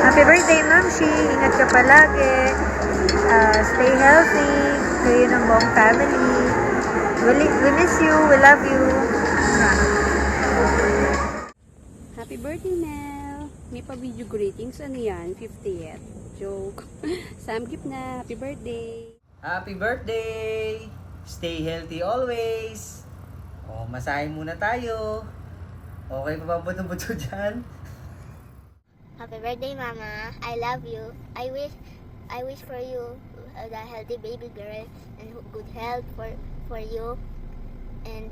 Happy birthday, Mamshi! Ingat ka palagi. Stay healthy. Kayo ng buong family. We miss you. We love you. Happy birthday, Mel! May pa-video greetings. Ano yan? 50th. Joke. Samgip na. Happy birthday! Happy birthday! Stay healthy always! O, masahin muna tayo. Okay pa ba buto-buto dyan? Happy birthday, Mama. I love you. I wish for you a healthy baby girl and good health for you and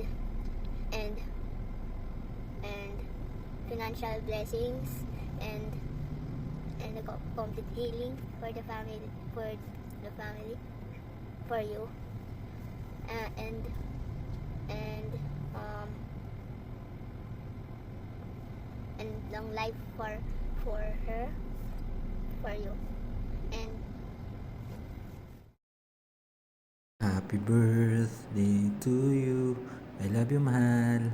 financial blessings and a complete healing for the family for you and long life for her, for you, and Happy birthday to you. I love you, mahal.